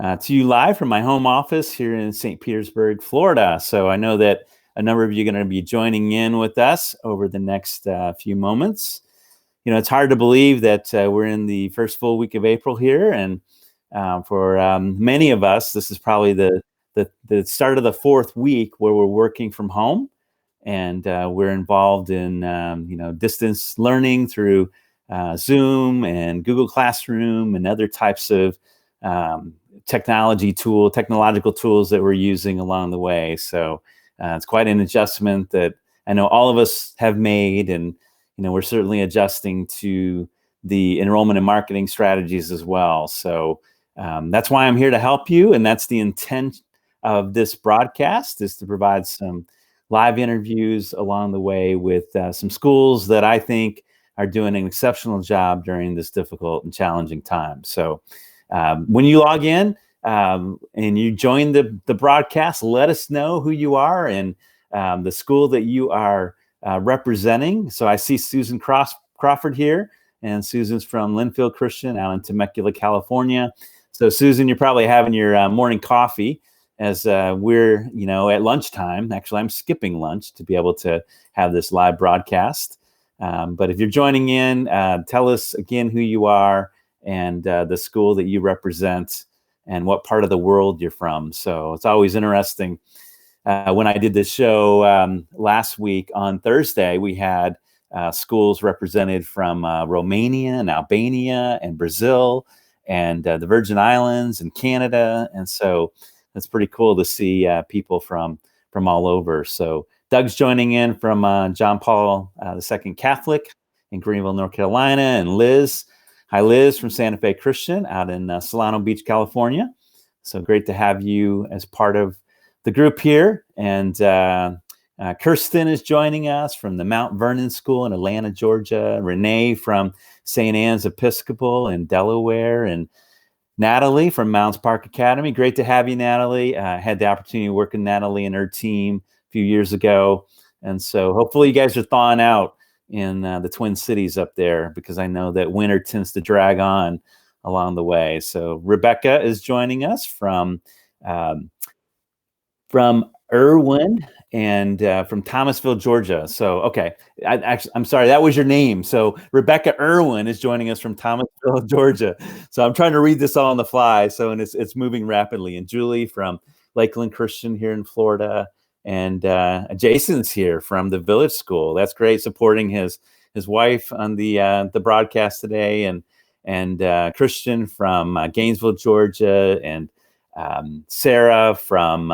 to you live from my home office here in St. Petersburg, Florida. So I know that a number of you are going to be joining in with us over the next few moments. You know, it's hard to believe that we're in the first full week of April here, and for many of us, this is probably the start of the fourth week where we're working from home, and we're involved in distance learning through Zoom and Google Classroom and other types of technological tools that we're using along the way. So it's quite an adjustment that I know all of us have made, and we're certainly adjusting to the enrollment and marketing strategies as well. So that's why I'm here to help you, and that's the intent of this broadcast, is to provide some live interviews along the way with some schools that I think are doing an exceptional job during this difficult and challenging time. So when you log in and you join the broadcast, let us know who you are and the school that you are representing. So I see Susan Crawford here, and Susan's from Linfield Christian out in Temecula, California. So Susan, you're probably having your morning coffee as we're at lunchtime. Actually, I'm skipping lunch to be able to have this live broadcast. But if you're joining in, tell us again who you are and the school that you represent and what part of the world you're from. So it's always interesting. When I did this show last week on Thursday, we had schools represented from Romania and Albania and Brazil and the Virgin Islands and Canada. And so it's pretty cool to see people from all over. So Doug's joining in from John Paul II Catholic in Greenville, North Carolina, and Liz. Hi, Liz from Santa Fe Christian out in Solano Beach, California. So great to have you as part of the group here. And Kirsten is joining us from the Mount Vernon School in Atlanta, Georgia. Renee from St. Anne's Episcopal in Delaware, and Natalie from Mounds Park Academy. Great to have you, Natalie. I had the opportunity to work with Natalie and her team a few years ago. And so hopefully you guys are thawing out in the Twin Cities up there, because I know that winter tends to drag on along the way. So Rebecca is joining us from Irwin and from Thomasville, Georgia. So, okay, I'm sorry, that was your name. So Rebecca Irwin is joining us from Thomasville, Georgia. So I'm trying to read this all on the fly. So, and it's moving rapidly. And Julie from Lakeland Christian here in Florida, and Jason's here from the Village School. That's great, supporting his wife on the broadcast today, and Christian from Gainesville, Georgia, and Sarah from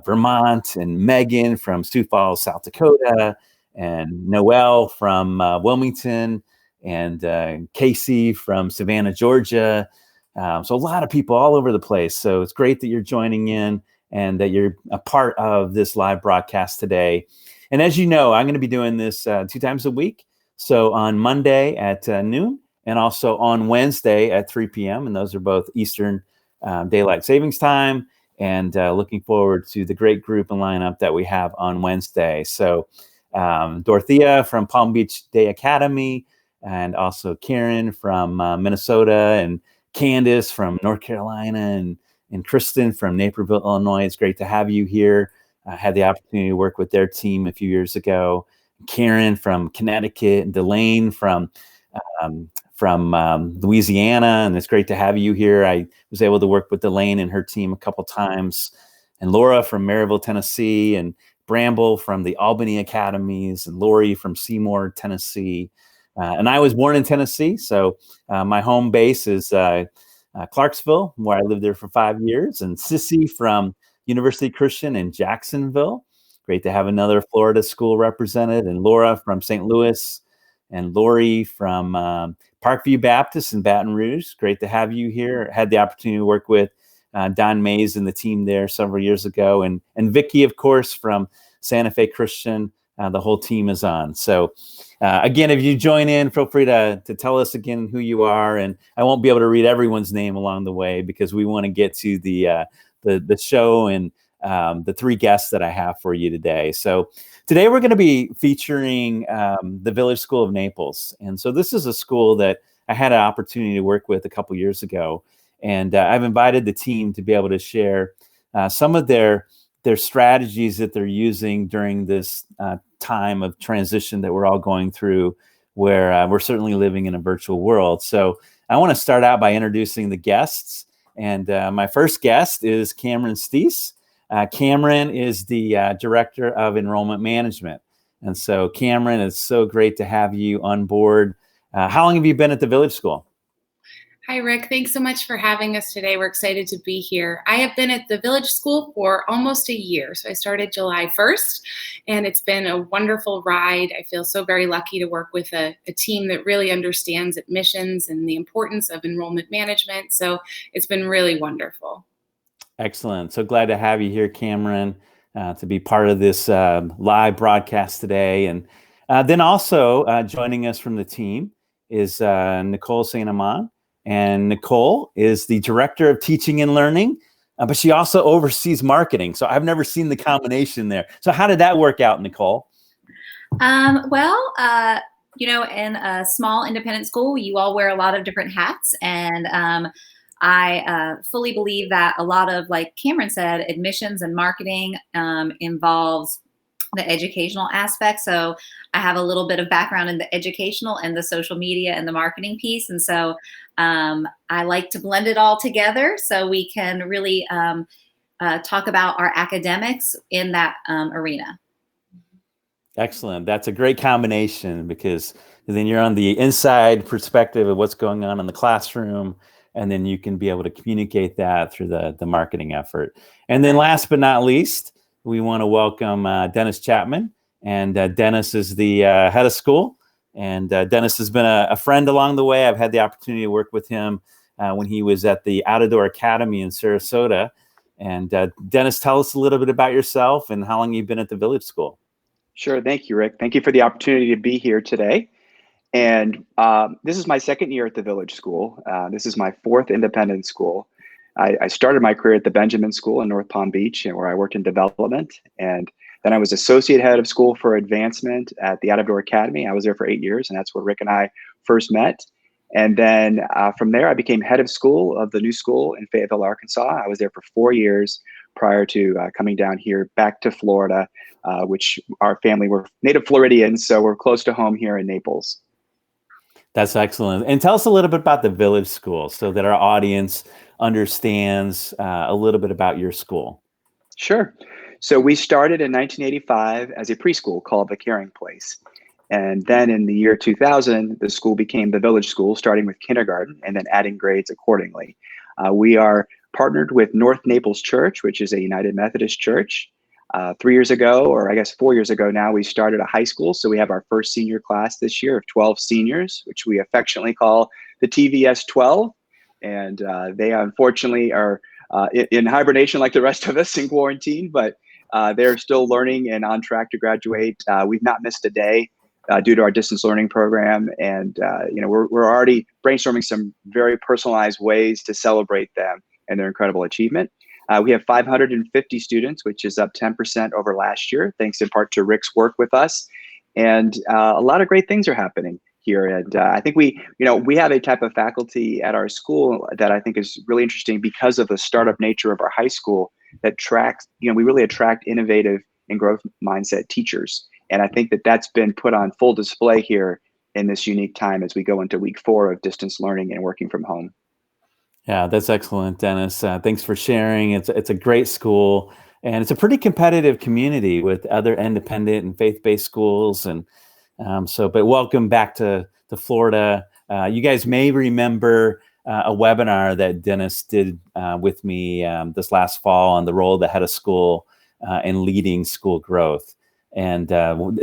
Vermont, and Megan from Sioux Falls, South Dakota, and Noelle from Wilmington, and Casey from Savannah, Georgia. So a lot of people all over the place. So it's great that you're joining in and that you're a part of this live broadcast today. And as you know, I'm going to be doing this 2 times a week. So on Monday at noon, and also on Wednesday at 3 p.m. And those are both Eastern Daylight Savings Time. And looking forward to the great group and lineup that we have on Wednesday. So Dorothea from Palm Beach Day Academy, and also Karen from Minnesota, and Candace from North Carolina, and Kristen from Naperville, Illinois. It's great to have you here. I had the opportunity to work with their team a few years ago. Karen from Connecticut, and Delane from Louisiana, and it's great to have you here. I was able to work with Delane and her team a couple times, and Laura from Maryville, Tennessee, and Bramble from the Albany Academies, and Lori from Seymour, Tennessee. And I was born in Tennessee, so my home base is Clarksville, where I lived there for 5 years, and Sissy from University Christian in Jacksonville. Great to have another Florida school represented, and Laura from St. Louis, and Lori from Parkview Baptist in Baton Rouge. Great to have you here. Had the opportunity to work with Don Mays and the team there several years ago, and Vicky, of course, from Santa Fe Christian. The whole team is on. So again, if you join in, feel free to tell us again who you are, and I won't be able to read everyone's name along the way, because we want to get to the show and the 3 guests that I have for you today. So today we're going to be featuring the Village School of Naples. And so this is a school that I had an opportunity to work with a couple years ago. And I've invited the team to be able to share some of their strategies that they're using during this time of transition that we're all going through, where we're certainly living in a virtual world. So I want to start out by introducing the guests. And my first guest is Cameron Steese. Cameron is the Director of Enrollment Management. And so Cameron, it's so great to have you on board. How long have you been at the Village School? Hi, Rick. Thanks so much for having us today. We're excited to be here. I have been at the Village School for almost a year. So I started July 1st, and it's been a wonderful ride. I feel so very lucky to work with a team that really understands admissions and the importance of enrollment management. So it's been really wonderful. Excellent. So glad to have you here, Cameron, to be part of this live broadcast today. And then also joining us from the team is Nicole Amand. And Nicole is the Director of Teaching and Learning, but she also oversees marketing. So I've never seen the combination there. So how did that work out, Nicole? In a small independent school, you all wear a lot of different hats. And I fully believe that a lot of, like Cameron said, admissions and marketing involves the educational aspect. So I have a little bit of background in the educational and the social media and the marketing piece. And so I like to blend it all together so we can really talk about our academics in that arena. Excellent. That's a great combination, because then you're on the inside perspective of what's going on in the classroom, and then you can be able to communicate that through the marketing effort. And then last but not least, we want to welcome Dennis Chapman. And Dennis is the head of school. And Dennis has been a friend along the way. I've had the opportunity to work with him when he was at the Outdoor Academy in Sarasota. And Dennis, tell us a little bit about yourself and how long you've been at the Village School. Sure. Thank you, Rick. Thank you for the opportunity to be here today. And this is my second year at the Village School. This is my fourth independent school. I started my career at the Benjamin School in North Palm Beach, where I worked in development. And then I was associate head of school for advancement at the Outdoor Academy. I was there for 8 years, and that's where Rick and I first met. And then from there, I became head of school of the new school in Fayetteville, Arkansas. I was there for 4 years prior to coming down here back to Florida, which our family were native Floridians, so we're close to home here in Naples. That's excellent. And tell us a little bit about the Village School so that our audience understands a little bit about your school. Sure. So we started in 1985 as a preschool called the Caring Place. And then in the year 2000, the school became the Village School, starting with kindergarten and then adding grades accordingly. We are partnered with North Naples Church, which is a United Methodist church. 3 years ago, or I guess 4 years ago now, we started a high school. So we have our first senior class this year of 12 seniors, which we affectionately call the TVS 12. And they unfortunately are in hibernation like the rest of us in quarantine, but they're still learning and on track to graduate. We've not missed a day due to our distance learning program. And we're already brainstorming some very personalized ways to celebrate them and their incredible achievement. We have 550 students, which is up 10% over last year, thanks in part to Rick's work with us. And a lot of great things are happening here. And I think we have a type of faculty at our school that I think is really interesting because of the startup nature of our high school that we really attract innovative and growth mindset teachers. And I think that that's been put on full display here in this unique time as we go into week 4 of distance learning and working from home. Yeah, that's excellent, Dennis. Thanks for sharing. It's a great school, and it's a pretty competitive community with other independent and faith-based schools. And but welcome back to Florida. You guys may remember a webinar that Dennis did with me this last fall on the role of the head of school in leading school growth. And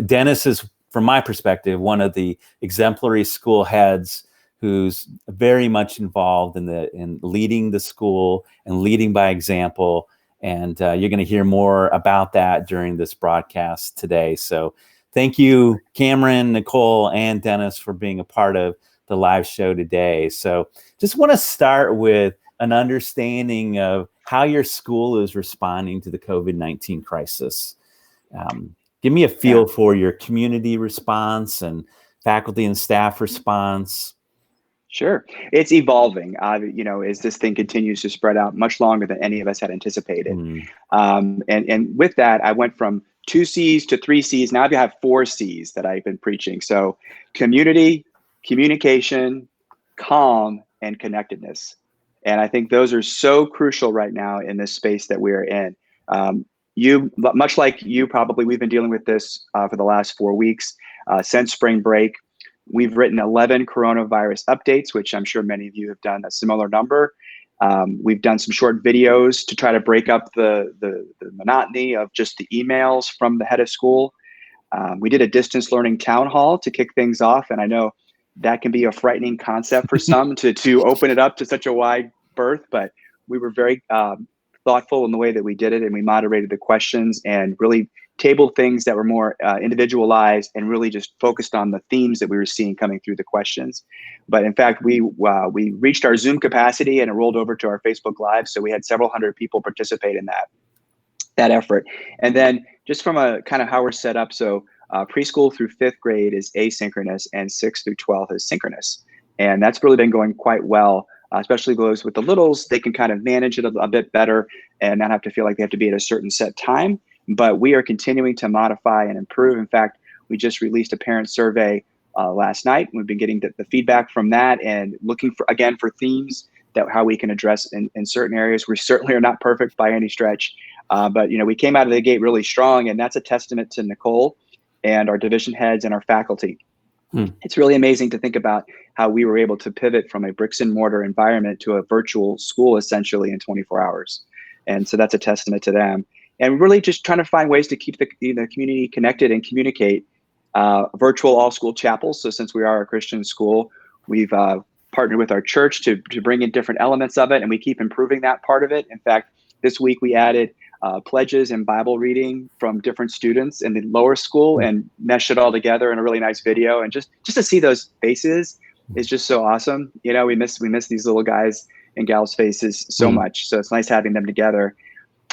Dennis is, from my perspective, one of the exemplary school heads who's very much involved in leading the school and leading by example. And you're going to hear more about that during this broadcast today. So thank you, Cameron, Nicole, and Dennis, for being a part of the live show today. So just want to start with an understanding of how your school is responding to the COVID-19 crisis. Give me a feel for your community response and faculty and staff response. Sure. It's evolving, as this thing continues to spread out much longer than any of us had anticipated. Mm. And with that, I went from 2 C's to 3 C's. Now I have 4 C's that I've been preaching. So community, communication, calm, and connectedness. And I think those are so crucial right now in this space that we're in. Much like you, probably, we've been dealing with this for the last 4 weeks since spring break. We've written 11 coronavirus updates, which I'm sure many of you have done a similar number. We've done some short videos to try to break up the monotony of just the emails from the head of school. We did a distance learning town hall to kick things off. And I know that can be a frightening concept for some to open it up to such a wide berth, but we were very thoughtful in the way that we did it. And we moderated the questions and really tabled things that were more individualized and really just focused on the themes that we were seeing coming through the questions. But in fact, we reached our Zoom capacity and it rolled over to our Facebook Live. So we had several hundred people participate in that effort. And then just from a kind of how we're set up, so preschool through 5th grade is asynchronous and 6th through 12th is synchronous. And that's really been going quite well, especially those with the littles. They can kind of manage it a bit better and not have to feel like they have to be at a certain set time. But we are continuing to modify and improve. In fact, we just released a parent survey last night. We've been getting the feedback from that and looking for themes that how we can address in certain areas. We certainly are not perfect by any stretch, but we came out of the gate really strong, and that's a testament to Nicole and our division heads and our faculty. It's really amazing to think about how we were able to pivot from a bricks and mortar environment to a virtual school essentially in 24 hours. And so that's a testament to them. And really just trying to find ways to keep the community connected and communicate. Virtual all-school chapels. So since we are a Christian school, we've partnered with our church to bring in different elements of it, and we keep improving that part of it. In fact, this week we added pledges and Bible reading from different students in the lower school and meshed it all together in a really nice video. And just to see those faces is just so awesome. We miss these little guys and gals' faces so much. So it's nice having them together.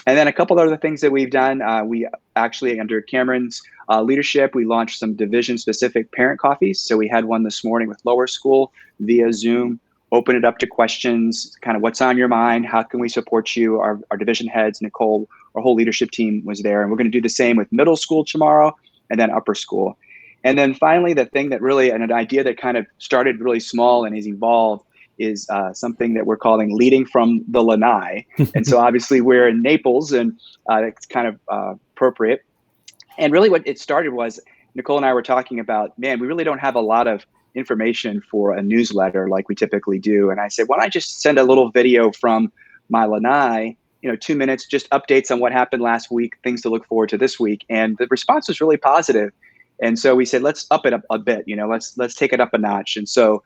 And then a couple of other things that we've done, we actually, under Cameron's leadership, we launched some division-specific parent coffees. So we had one this morning with lower school via Zoom, open it up to questions, kind of what's on your mind, how can we support you? Our division heads, Nicole, our whole leadership team was there. And we're going to do the same with middle school tomorrow and then upper school. And then finally, the thing that really, and an idea that kind of started really small and has evolved is something that we're calling leading from the lanai. And so obviously we're in Naples, and it's kind of appropriate. And really what it started was Nicole and I were talking about, man, we really don't have a lot of information for a newsletter like we typically do. And I said, why don't I just send a little video from my lanai, 2 minutes, just updates on what happened last week, things to look forward to this week. And the response was really positive. And so we said, let's up it up a bit, let's take it up a notch. And so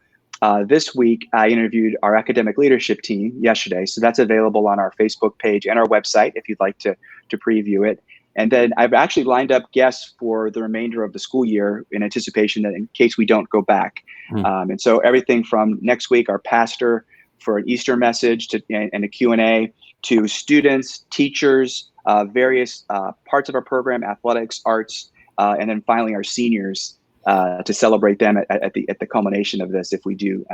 this week, I interviewed our academic leadership team yesterday. So that's available on our Facebook page and our website if you'd like to preview it. And then I've actually lined up guests for the remainder of the school year in anticipation that in case we don't go back. And so everything from next week, our pastor for an Easter message and a Q&A, to students, teachers, various parts of our program, athletics, arts, and then finally our seniors, to celebrate them at the culmination of this if we do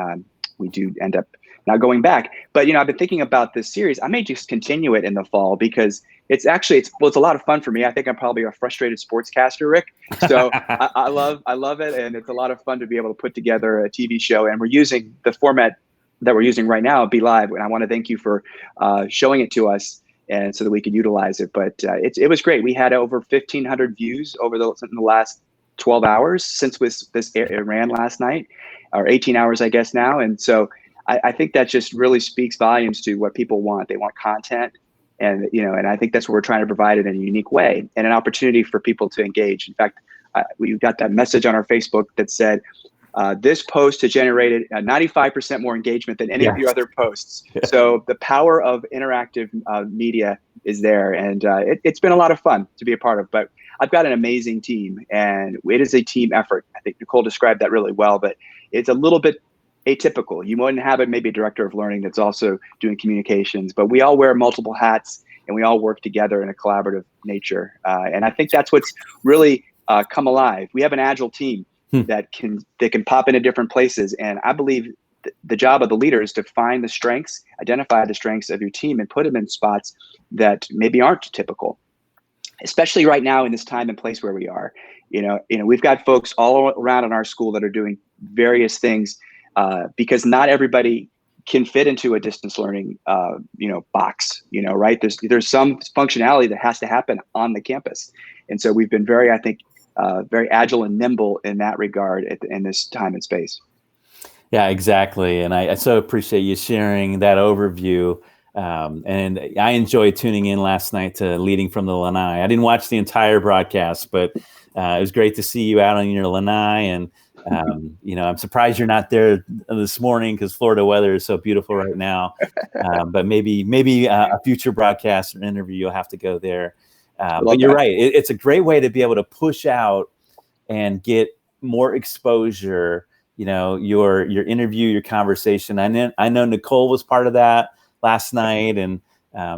end up not going back. But I've been thinking about this series. I may just continue it in the fall because it's a lot of fun for me. I think I'm probably a frustrated sportscaster, Rick. So I love it, and it's a lot of fun to be able to put together a TV show. And we're using the format that we're using right now, Be Live. And I want to thank you for showing it to us, and so that we could utilize it. But it was great. We had over 1,500 views over the last 12 hours since it ran last night, or 18 hours, I guess now. And so I think that just really speaks volumes to what people want. They want content, and I think that's what we're trying to provide in a unique way and an opportunity for people to engage. In fact, we got that message on our Facebook that said, this post has generated 95% more engagement than any of your other posts. So the power of interactive media is there, and it's been a lot of fun to be a part of. But I've got an amazing team, and it is a team effort. I think Nicole described that really well, but it's a little bit atypical. You wouldn't have maybe a director of learning that's also doing communications, but we all wear multiple hats and we all work together in a collaborative nature. And I think that's what's really come alive. We have an agile team that can pop into different places. And I believe the job of the leader is to find the strengths, identify the strengths of your team, and put them in spots that maybe aren't typical. Especially right now in this time and place where we are, we've got folks all around in our school that are doing various things because not everybody can fit into a distance learning, box, right? There's some functionality that has to happen on the campus. And so we've been very, I think, very agile and nimble in that regard in this time and space. Yeah, exactly. And I so appreciate you sharing that overview. And I enjoyed tuning in last night to Leading from the Lanai. I didn't watch the entire broadcast, but it was great to see you out on your lanai. And, I'm surprised you're not there this morning because Florida weather is so beautiful right now. But maybe a future broadcast or interview, you'll have to go there. But you're right. It's a great way to be able to push out and get more exposure, your interview, your conversation. I know Nicole was part of that last night. And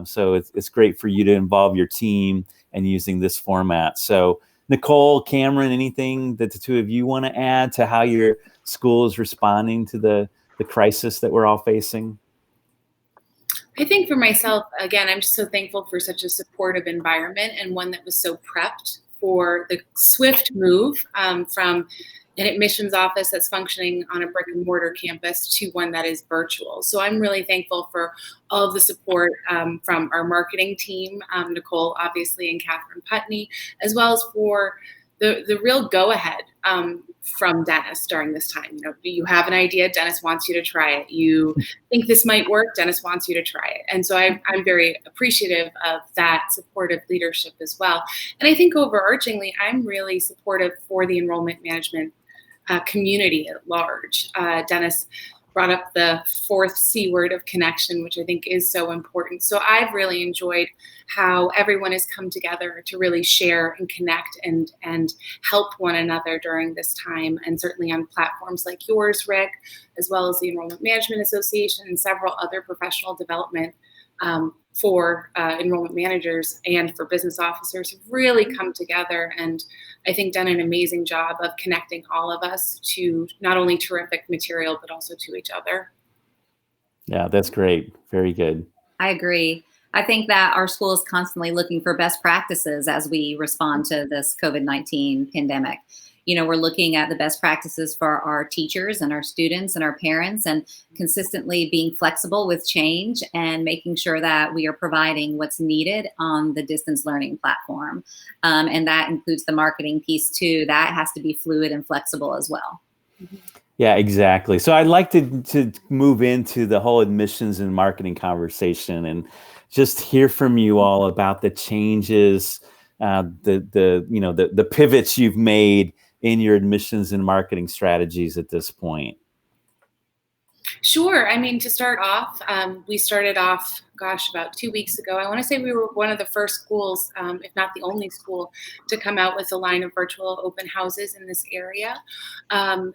so it's great for you to involve your team and using this format. So Nicole, Cameron, anything that the two of you want to add to how your school is responding to the crisis that we're all facing? I think for myself, again, I'm just so thankful for such a supportive environment and one that was so prepped for the swift move from an admissions office that's functioning on a brick and mortar campus to one that is virtual. So I'm really thankful for all of the support from our marketing team, Nicole, obviously, and Catherine Putney, as well as for the real go-ahead from Dennis during this time. You have an idea, Dennis wants you to try it. You think this might work, Dennis wants you to try it. And so I'm very appreciative of that supportive leadership as well. And I think overarchingly, I'm really supportive for the enrollment management community at large. Dennis brought up the fourth C word of connection, which I think is so important. So I've really enjoyed how everyone has come together to really share and connect and help one another during this time. And certainly on platforms like yours, Rick, as well as the Enrollment Management Association and several other professional development for enrollment managers and for business officers have really come together and I think done an amazing job of connecting all of us to not only terrific material, but also to each other. Yeah, that's great. Very good. I agree. I think that our school is constantly looking for best practices as we respond to this COVID-19 pandemic. We're looking at the best practices for our teachers and our students and our parents and consistently being flexible with change and making sure that we are providing what's needed on the distance learning platform. And that includes the marketing piece too. That has to be fluid and flexible as well. Yeah, exactly. So I'd like to move into the whole admissions and marketing conversation and just hear from you all about the changes, the pivots you've made in your admissions and marketing strategies at this point. Sure. I mean, to start off, we started off, about 2 weeks ago. I want to say we were one of the first schools, if not the only school, to come out with a line of virtual open houses in this area.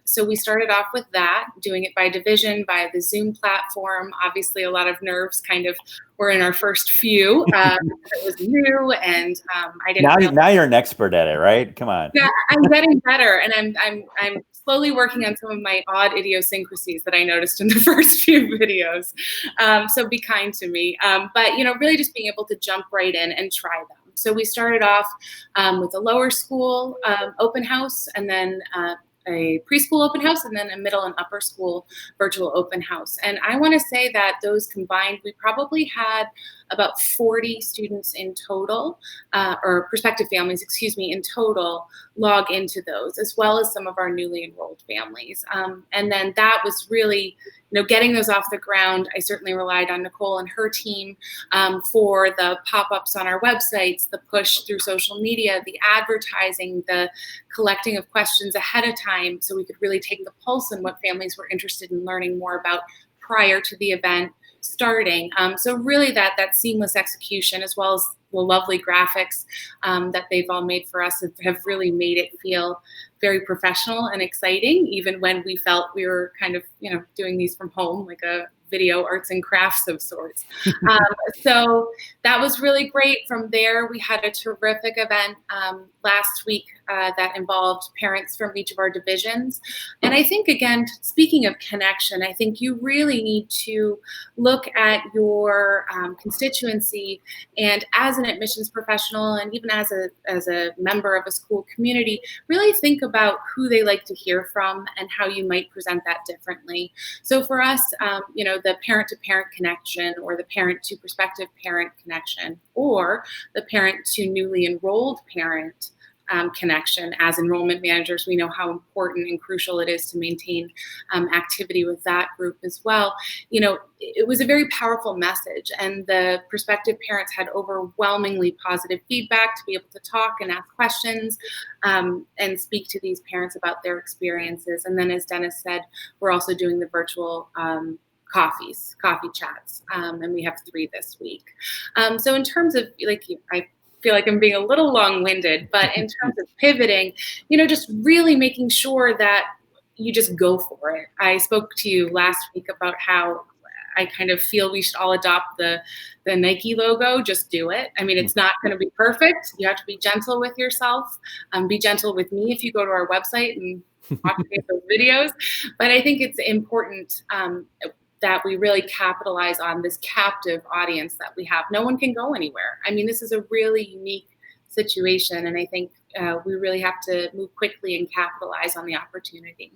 So we started off with that, doing it by division, by the Zoom platform. Obviously, a lot of nerves kind of were in our first few. It was new, and I didn't. Now you're an expert at it, right? Come on. Yeah, I'm getting better, and I'm slowly working on some of my odd idiosyncrasies that I noticed in the first few videos. So be kind to me. But really just being able to jump right in and try them. So we started off with a lower school open house, and then a preschool open house, and then a middle and upper school virtual open house. And I want to say that those combined, we probably had about 40 students in total, or prospective families, in total, log into those, as well as some of our newly enrolled families. And then that was really, getting those off the ground. I certainly relied on Nicole and her team for the pop-ups on our websites, the push through social media, the advertising, the collecting of questions ahead of time so we could really take the pulse on what families were interested in learning more about prior to the event starting. So really that seamless execution, as well as the lovely graphics that they've all made for us, have really made it feel very professional and exciting, even when we felt we were kind of, doing these from home, like a video arts and crafts of sorts. So that was really great. From there, we had a terrific event last week that involved parents from each of our divisions. And I think, again, speaking of connection, I think you really need to look at your constituency, and as an admissions professional and even as a member of a school community, really think about who they like to hear from and how you might present that differently. So for us, the parent-to-parent connection, or the parent to prospective parent connection, or the parent to newly enrolled parent connection. As enrollment managers, we know how important and crucial it is to maintain activity with that group as well. It was a very powerful message, and the prospective parents had overwhelmingly positive feedback to be able to talk and ask questions and speak to these parents about their experiences. And then, as Dennis said, we're also doing the virtual coffee chats, and we have 3 this week. So in terms of, I feel like I'm being a little long-winded, but in terms of pivoting, just really making sure that you just go for it. I spoke to you last week about how I kind of feel we should all adopt the Nike logo. Just do it. I mean, it's not going to be perfect. You have to be gentle with yourself. Be gentle with me if you go to our website and watch those videos. But I think it's important that we really capitalize on this captive audience that we have. No one can go anywhere. I mean, this is a really unique situation, and I think we really have to move quickly and capitalize on the opportunity.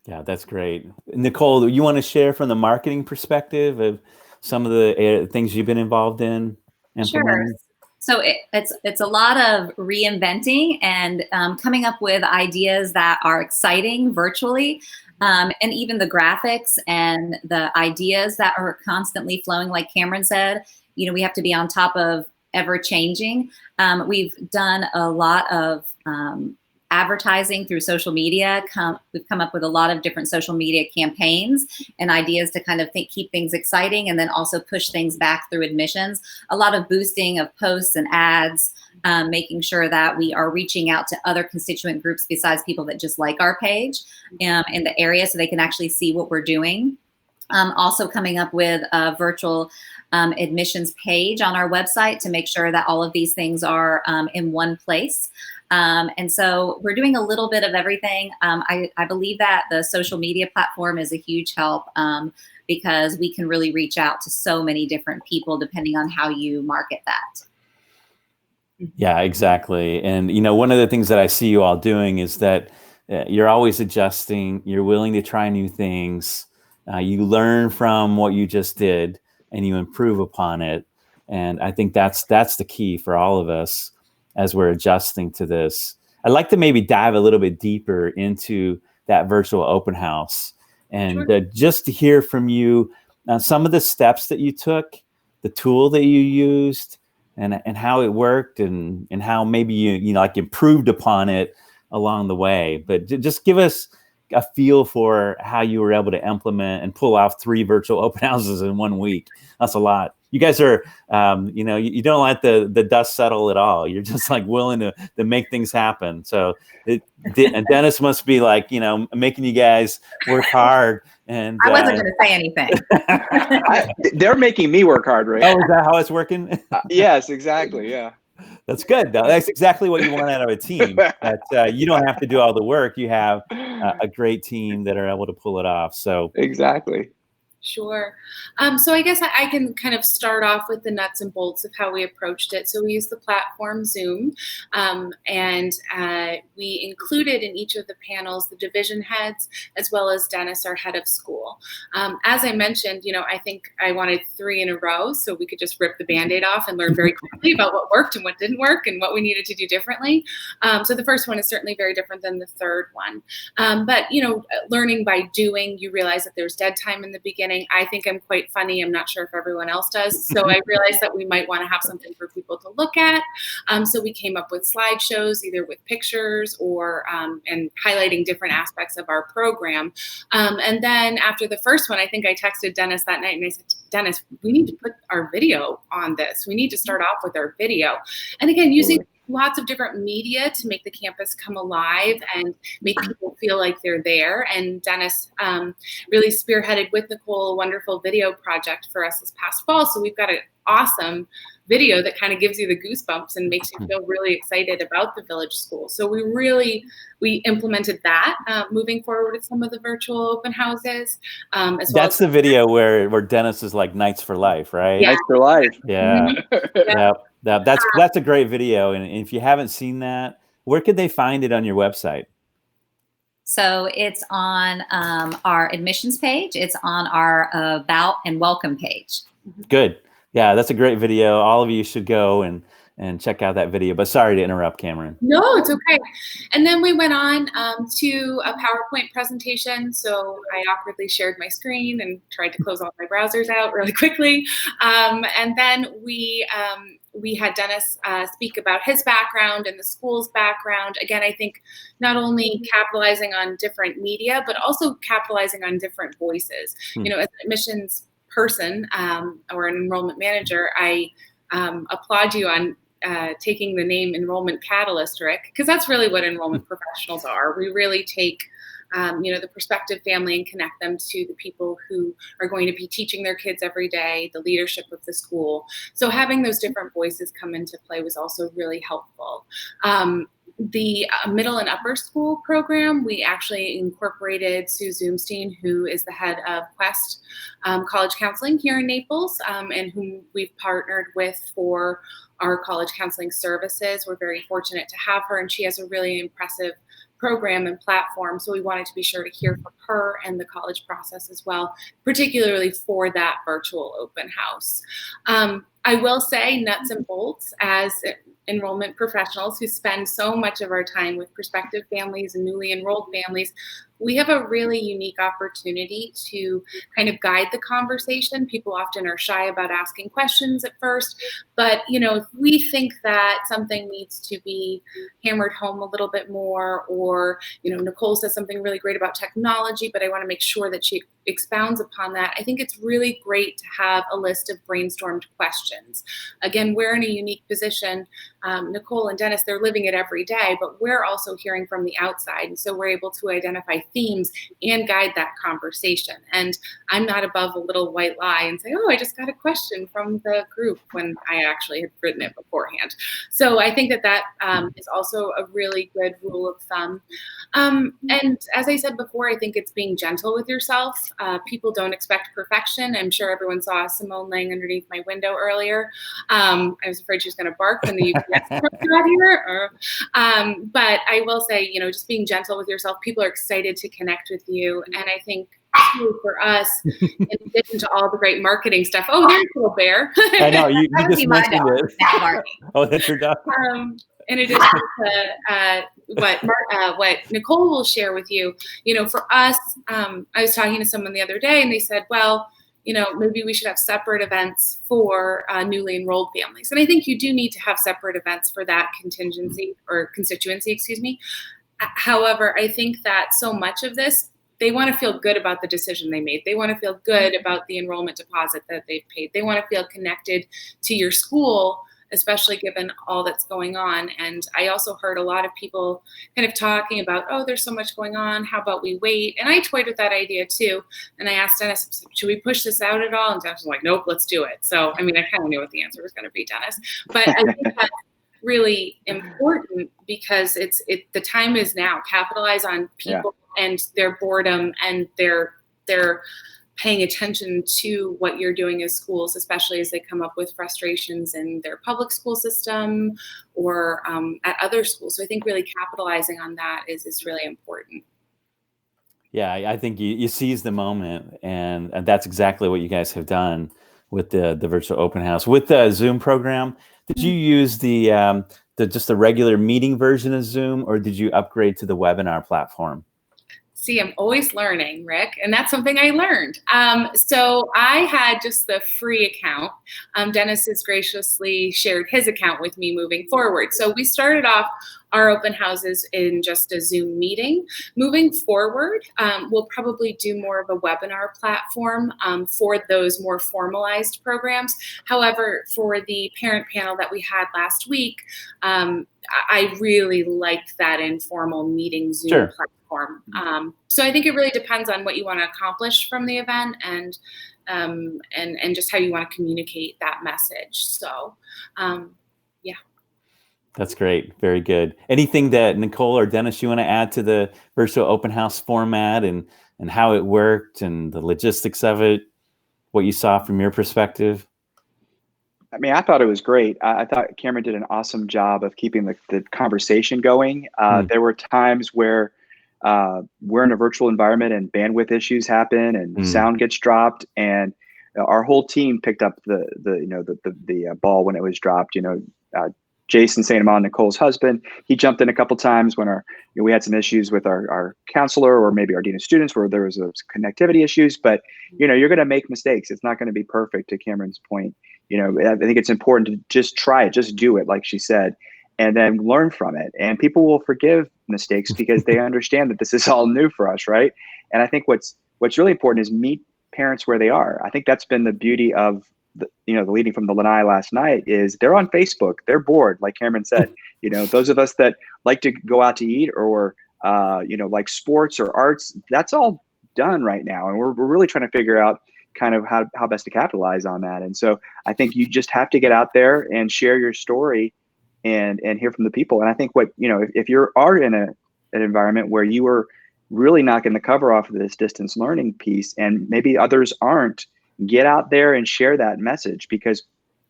Yeah, that's great. Nicole, you want to share from the marketing perspective of some of the things you've been involved in implementing? Sure. So it's a lot of reinventing and coming up with ideas that are exciting virtually. And even the graphics and the ideas that are constantly flowing, like Cameron said, we have to be on top of ever changing. We've done a lot of advertising through social media. We've come up with a lot of different social media campaigns and ideas to kind of keep things exciting, and then also push things back through admissions. A lot of boosting of posts and ads, making sure that we are reaching out to other constituent groups besides people that just like our page in the area, so they can actually see what we're doing. Also coming up with a virtual admissions page on our website to make sure that all of these things are in one place. And so we're doing a little bit of everything. I believe that the social media platform is a huge help because we can really reach out to so many different people depending on how you market that. Yeah, exactly. And, one of the things that I see you all doing is that you're always adjusting. You're willing to try new things. You learn from what you just did and you improve upon it. And I think that's the key for all of us as we're adjusting to this. I'd like to maybe dive a little bit deeper into that virtual open house and just to hear from you some of the steps that you took, the tool that you used, and how it worked, and how maybe you improved upon it along the way. But just give us a feel for how you were able to implement and pull off 3 virtual open houses in 1 week. That's a lot. You guys are, you don't let the dust settle at all. You're just willing to make things happen. So and Dennis must be making you guys work hard. And I wasn't going to say anything. They're making me work hard, right? Oh, is that how it's working? Yes, exactly. Yeah. That's good, though. That's exactly what you want out of a team. That you don't have to do all the work. You have a great team that are able to pull it off. So exactly. Sure. So I guess I can kind of start off with the nuts and bolts of how we approached it. So we used the platform Zoom, and we included in each of the panels the division heads, as well as Dennis, our head of school. As I mentioned, I think I wanted 3 in a row so we could just rip the Band-Aid off and learn very quickly about what worked and what didn't work and what we needed to do differently. So the first one is certainly very different than the third one. But, learning by doing, you realize that there's dead time in the beginning. I think I'm quite funny. I'm not sure if everyone else does. So I realized that we might want to have something for people to look at. So we came up with slideshows, either with pictures or and highlighting different aspects of our program. And then after the first one, I think I texted Dennis that night and I said, Dennis, we need to put our video on this. We need to start off with our video. And again, using lots of different media to make the campus come alive and make people feel like they're there. And Dennis really spearheaded with Nicole a wonderful video project for us this past fall. So we've got an awesome video that kind of gives you the goosebumps and makes you feel really excited about the Village School. So we implemented that moving forward with some of the virtual open houses. That's the video where Dennis is like Knights for Life, right? Yeah. Knights for Life. Yeah. That's a great video. And if you haven't seen that, where could they find it on your website? So it's on our admissions page. It's on our about and welcome page. Good. Yeah, that's a great video. All of you should go and check out that video. But sorry to interrupt, Cameron. No, it's okay. And then we went on to a PowerPoint presentation. So I awkwardly shared my screen and tried to close all my browsers out really quickly. And then we had Dennis speak about his background and the school's background. Again, I think not only capitalizing on different media, but also capitalizing on different voices. You know, as an admissions person or an enrollment manager, I applaud you on taking the name Enrollment Catalyst, Rick, because that's really what enrollment professionals are. We really take the prospective family and connect them to the people who are going to be teaching their kids every day, the leadership of the school. So having those different voices come into play was also really helpful. The middle and upper school program, we actually incorporated Sue Zoomstein, who is the head of Quest College Counseling here in Naples, and whom we've partnered with for our college counseling services. We're very fortunate to have her, and she has a really impressive program and platform. So we wanted to be sure to hear from her and the college process as well, particularly for that virtual open house. I will say nuts and bolts as enrollment professionals who spend so much of our time with prospective families and newly enrolled families, we have a really unique opportunity to kind of guide the conversation. People often are shy about asking questions at first, but if we think that something needs to be hammered home a little bit more, or Nicole says something really great about technology, but I want to make sure that she expounds upon that. I think it's really great to have a list of brainstormed questions. Again, we're in a unique position. Nicole and Dennis, they're living it every day, but we're also hearing from the outside. And so we're able to identify themes and guide that conversation. And I'm not above a little white lie and say, oh, I just got a question from the group when I actually had written it beforehand. So I think that is also a really good rule of thumb. And as I said before, I think it's being gentle with yourself. People don't expect perfection. I'm sure everyone saw Simone laying underneath my window earlier. I was afraid she was going to bark when the UPS truck got here. But I will say, just being gentle with yourself. People are excited to connect with you. And I think for us, in addition to all the great marketing stuff, oh, there's a little bear. I know, you just mentioned it. Oh, that's your dog. In addition to what Nicole will share with you, for us, I was talking to someone the other day and they said, well, maybe we should have separate events for newly enrolled families. And I think you do need to have separate events for that constituency. However, I think that so much of this, they want to feel good about the decision they made. They want to feel good about the enrollment deposit that they've paid. They want to feel connected to your school, especially given all that's going on. And I also heard a lot of people kind of talking about, oh, there's so much going on. How about we wait? And I toyed with that idea too. And I asked Dennis, should we push this out at all? And Dennis was like, nope, let's do it. So, I kind of knew what the answer was going to be, Dennis. But I think that's really important because the time is now. Capitalize on people and their boredom and their paying attention to what you're doing as schools, especially as they come up with frustrations in their public school system or at other schools. So I think really capitalizing on that is really important. Yeah, I think you seize the moment, and that's exactly what you guys have done with the virtual open house. With the Zoom program, did you use just the regular meeting version of Zoom, or did you upgrade to the webinar platform? See, I'm always learning, Rick, and that's something I learned. So I had just the free account. Dennis has graciously shared his account with me moving forward. So we started off our open houses in just a Zoom meeting. Moving forward, we'll probably do more of a webinar platform for those more formalized programs. However, for the parent panel that we had last week, I really liked that informal meeting Zoom platform. So I think it really depends on what you want to accomplish from the event and just how you want to communicate that message. So, yeah. That's great. Very good. Anything that Nicole or Dennis, you want to add to the virtual open house format and how it worked and the logistics of it, what you saw from your perspective? I mean, I thought it was great. I thought Cameron did an awesome job of keeping the conversation going. There were times where we're in a virtual environment and bandwidth issues happen and sound gets dropped, and our whole team picked up the ball when it was dropped. Jason St. Amand, Nicole's husband, he jumped in a couple times when we had some issues with our counselor or maybe our dean of students where there was connectivity issues. But you're going to make mistakes. It's not going to be perfect. To Cameron's point, I think it's important to just try it, just do it, like she said, and then learn from it. And people will forgive mistakes because they understand that this is all new for us, right? And I think what's really important is meet parents where they are. I think that's been the beauty of the leading from the lanai last night is they're on Facebook. They're bored, like Cameron said. Those of us that like to go out to eat or like sports or arts, that's all done right now, and we're really trying to figure out kind of how best to capitalize on that. And so I think you just have to get out there and share your story and hear from the people. And I think if you are in an environment where you are really knocking the cover off of this distance learning piece and maybe others aren't, get out there and share that message, because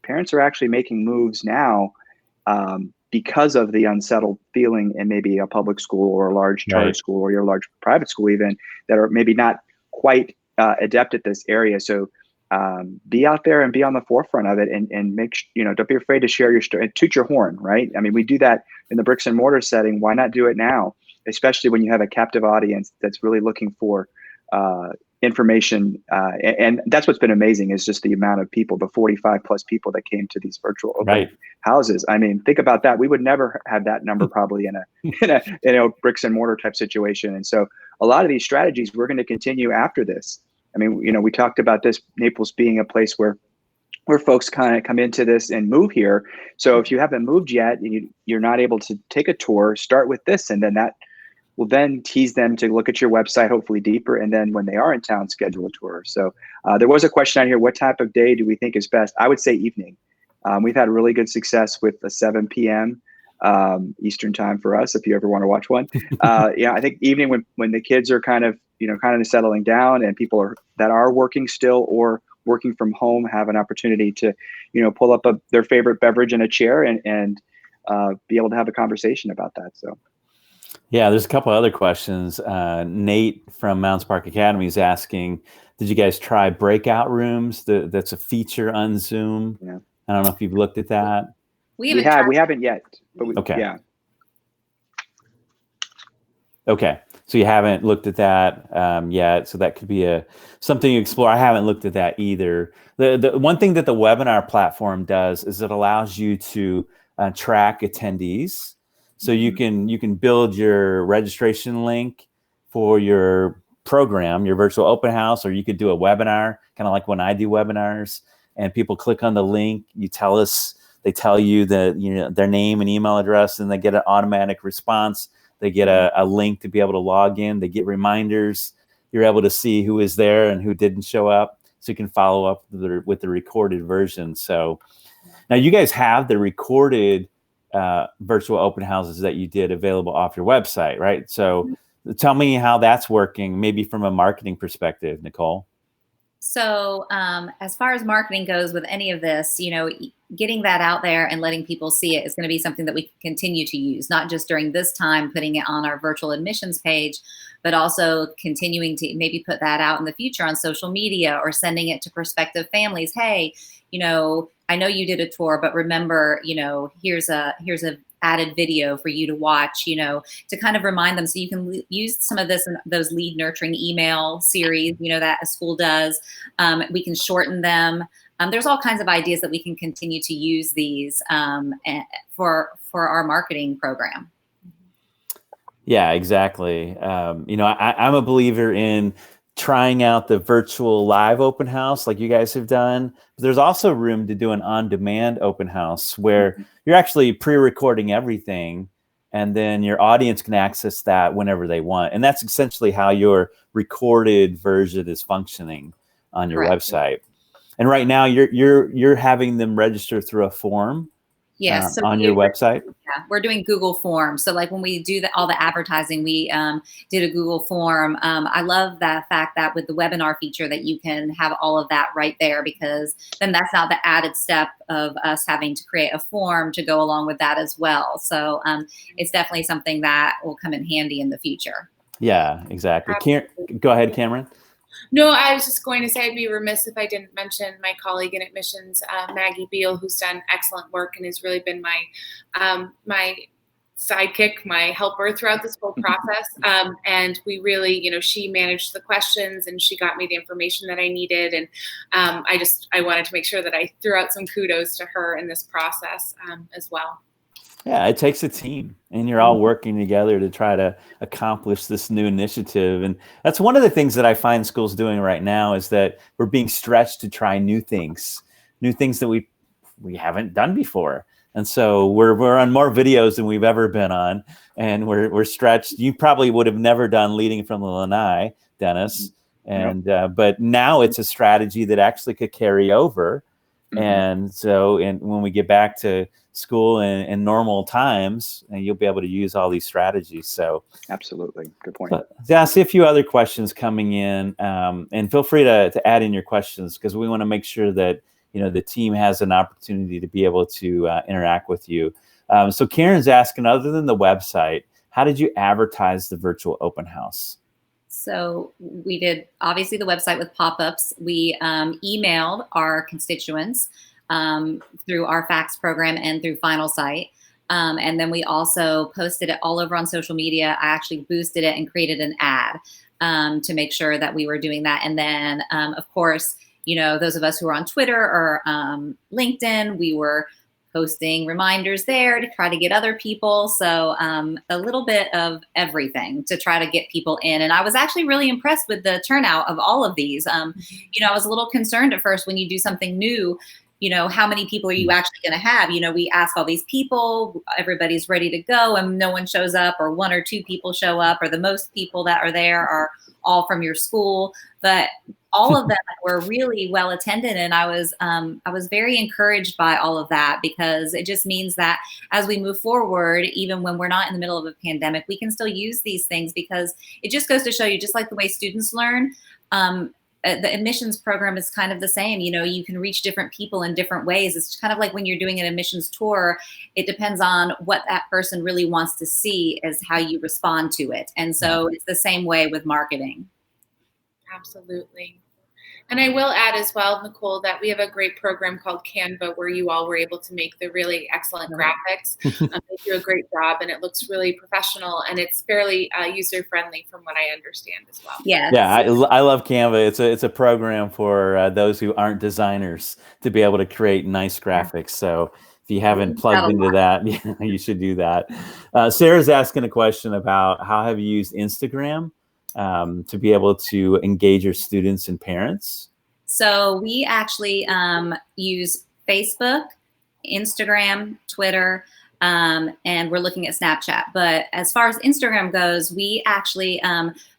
parents are actually making moves now because of the unsettled feeling in maybe a public school or a large charter school or your large private school even that are maybe not quite adept at this area. So be out there and be on the forefront of it and don't be afraid to share your story and toot your horn, right? I mean, we do that in the bricks and mortar setting. Why not do it now? Especially when you have a captive audience that's really looking for information. And that's what's been amazing is just the amount of people, the 45 plus people that came to these virtual open houses. I mean, think about that. We would never have that number probably in a bricks and mortar type situation. And so a lot of these strategies we're going to continue after this. I mean, we talked about this, Naples being a place where folks kind of come into this and move here. So if you haven't moved yet and you're not able to take a tour, start with this, and then that will then tease them to look at your website, hopefully deeper. And then when they are in town, schedule a tour. So there was a question out here, what type of day do we think is best? I would say evening. We've had really good success with the 7 p.m. Eastern time for us, if you ever want to watch one. I think evening when the kids are kind of settling down and people that are working still or working from home have an opportunity to, pull up their favorite beverage in a chair and be able to have a conversation about that. So. Yeah, there's a couple other questions. Nate from Mounds Park Academy is asking, did you guys try breakout rooms? That's a feature on Zoom. Yeah. I don't know if you've looked at that. We haven't yet. But okay. Yeah. Okay. So you haven't looked at that yet. So that could be something you explore. I haven't looked at that either. The one thing that the webinar platform does is it allows you to track attendees. So you can build your registration link for your program, your virtual open house, or you could do a webinar, kind of like when I do webinars, and people click on the link. They tell you their name and email address, and they get an automatic response. They get a link to be able to log in. They get reminders. You're able to see who is there and who didn't show up, so you can follow up with the recorded version. So now you guys have the recorded virtual open houses that you did available off your website, right? So tell me how that's working, maybe from a marketing perspective, Nicole. So as far as marketing goes with any of this, getting that out there and letting people see it is going to be something that we continue to use, not just during this time, putting it on our virtual admissions page, but also continuing to maybe put that out in the future on social media or sending it to prospective families. Hey, I know you did a tour, but remember, here's a added video for you to watch, to kind of remind them. So you can use some of those lead nurturing email series, that a school does. We can shorten them. There's all kinds of ideas that we can continue to use these for our marketing program. Yeah, exactly. I'm a believer in trying out the virtual live open house like you guys have done. But there's also room to do an on-demand open house where you're actually pre-recording everything, and then your audience can access that whenever they want. And that's essentially how your recorded version is functioning on your Correct. website. And right now you're having them register through a form. Yes, so on your website. Yeah, we're doing Google Forms. So like when we do all the advertising, we did a Google form. I love the fact that with the webinar feature that you can have all of that right there, because then that's not the added step of us having to create a form to go along with that as well. So it's definitely something that will come in handy in the future. Yeah, exactly. Go ahead, Cameron. No, I was just going to say I'd be remiss if I didn't mention my colleague in admissions, Maggie Beal, who's done excellent work and has really been my sidekick, my helper throughout this whole process. And we really, she managed the questions and she got me the information that I needed. And I wanted to make sure that I threw out some kudos to her in this process as well. Yeah, it takes a team, and you're all working together to try to accomplish this new initiative. And that's one of the things that I find schools doing right now, is that we're being stretched to try new things that we haven't done before. And so we're on more videos than we've ever been on, and we're stretched. You probably would have never done Leading from the Lanai, Dennis. And but now it's a strategy that actually could carry over. And so, when we get back to school in normal times, and you'll be able to use all these strategies. So absolutely, good point. Yeah, I see a few other questions coming in, and feel free to add in your questions, because we want to make sure that the team has an opportunity to be able to interact with you. So Karen's asking, other than the website, how did you advertise the virtual open house? So we did obviously the website with pop-ups. We emailed our constituents through our fax program and through Final Site. And then we also posted it all over on social media. I actually boosted it and created an ad to make sure that we were doing that. And then, of course, those of us who are on Twitter or LinkedIn, we were posting reminders there to try to get other people. So a little bit of everything to try to get people in. And I was actually really impressed with the turnout of all of these. I was a little concerned at first when you do something new, how many people are you actually going to have? We ask all these people, everybody's ready to go, and no one shows up, or one or two people show up, or the most people that are there are all from your school. But all of them were really well attended, and I was very encouraged by all of that, because it just means that as we move forward, even when we're not in the middle of a pandemic, we can still use these things, because it just goes to show you, just like the way students learn, the admissions program is kind of the same. You can reach different people in different ways. It's kind of like when you're doing an admissions tour, it depends on what that person really wants to see as how you respond to it. And so it's the same way with marketing. Absolutely. And I will add as well, Nicole, that we have a great program called Canva, where you all were able to make the really excellent graphics. They do a great job, and it looks really professional, and it's fairly user-friendly from what I understand as well. Yes. Yeah, I love Canva. It's a program for those who aren't designers to be able to create nice graphics. So if you haven't plugged into that, you should do that. Sarah's asking a question about how have you used Instagram to be able to engage your students and parents? So we actually use Facebook, Instagram, Twitter, and we're looking at Snapchat. But as far as Instagram goes, we actually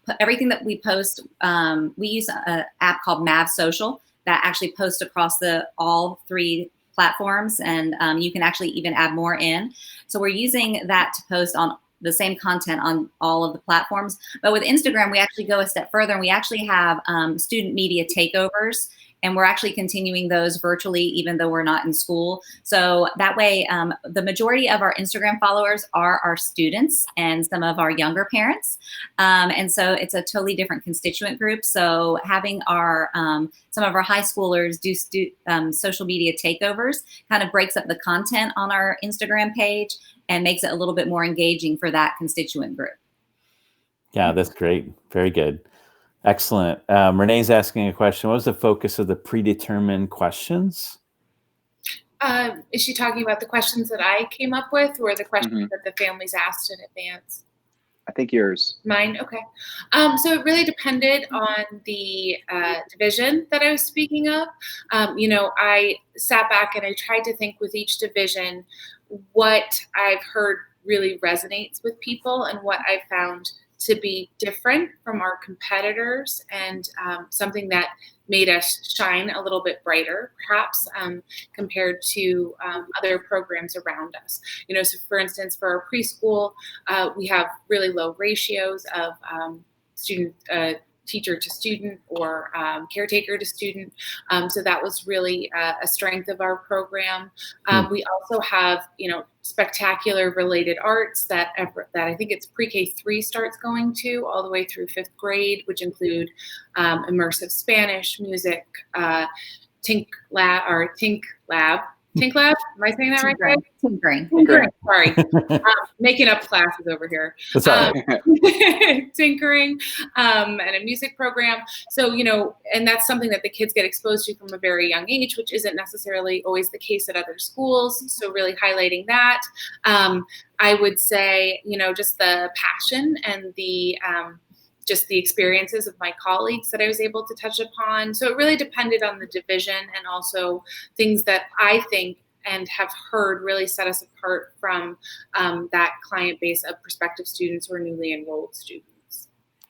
put everything that we post. We use an app called Mav Social that actually posts across all three platforms, and you can actually even add more in. So we're using that to post on the same content on all of the platforms. But with Instagram, we actually go a step further, and we actually have student media takeovers. And we're actually continuing those virtually, even though we're not in school. So that way, the majority of our Instagram followers are our students and some of our younger parents. And so it's a totally different constituent group. So having our some of our high schoolers do social media takeovers kind of breaks up the content on our Instagram page and makes it a little bit more engaging for that constituent group. Yeah, that's great. Very good. Excellent. Renee's asking a question. What was the focus of the predetermined questions? Is she talking about the questions that I came up with, or the questions Mm-hmm. that the families asked in advance? I think yours. Mine? Okay. So it really depended on the division that I was speaking of. I sat back and I tried to think with each division what I've heard really resonates with people and what I found to be different from our competitors, and something that made us shine a little bit brighter, perhaps, compared to other programs around us. So for instance, for our preschool, we have really low ratios of teacher to student or caretaker to student. So that was really a strength of our program. We also have, spectacular related arts that I think it's pre-K3 starts going to all the way through 5th grade, which include immersive Spanish, music, Tink Lab. Am I saying that right, Greg? Tinkering. Sorry. Making up classes over here. That's all right. Tinkering, and a music program. So, and that's something that the kids get exposed to from a very young age, which isn't necessarily always the case at other schools. So really highlighting that. I would say, just the passion and just the experiences of my colleagues that I was able to touch upon. So it really depended on the division, and also things that I think and have heard really set us apart from that client base of prospective students or newly enrolled students.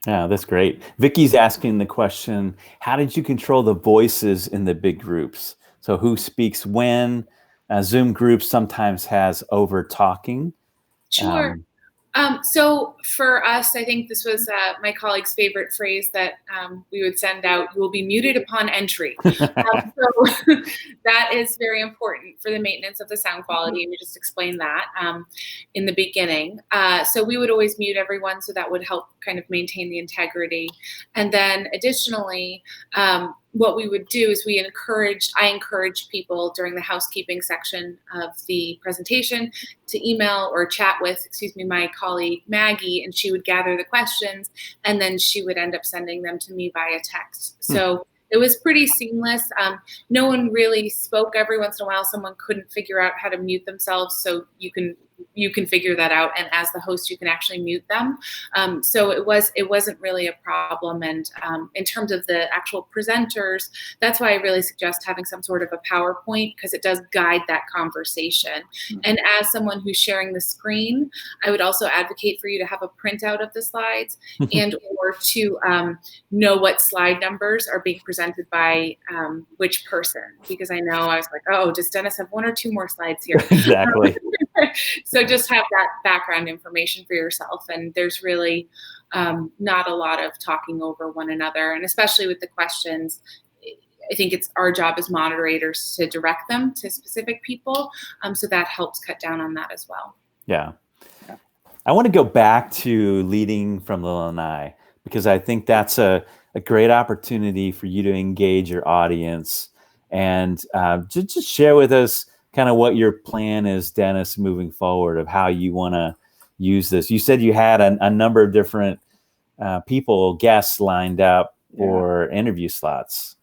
Yeah, that's great. Vicky's asking the question, how did you control the voices in the big groups? So who speaks when? Zoom groups sometimes has over talking. Sure. So for us, I think this was my colleague's favorite phrase that we would send out: "You will be muted upon entry." So that is very important for the maintenance of the sound quality, and we just explained that in the beginning. So we would always mute everyone, so that would help kind of maintain the integrity. And then additionally, what we would do is I encouraged people during the housekeeping section of the presentation to email or chat with, my colleague Maggie, and she would gather the questions, and then she would end up sending them to me via text. So it was pretty seamless. No one really spoke. Every once in a while, someone couldn't figure out how to mute themselves, so you can figure that out, and as the host, you can actually mute them. So it wasn't really a problem. And in terms of the actual presenters, that's why I really suggest having some sort of a PowerPoint, because it does guide that conversation. And as someone who's sharing the screen, I would also advocate for you to have a printout of the slides and or to know what slide numbers are being presented by which person, because I know I was like, oh, does Dennis have one or two more slides here? Exactly. So just have that background information for yourself. And there's really not a lot of talking over one another. And especially with the questions, I think it's our job as moderators to direct them to specific people. So that helps cut down on that as well. Yeah. I want to go back to leading from the lanai, because I think that's a great opportunity for you to engage your audience and just share with us kind of what your plan is, Dennis, moving forward, of how you want to use this. You said you had a number of different guests lined up for interview slots.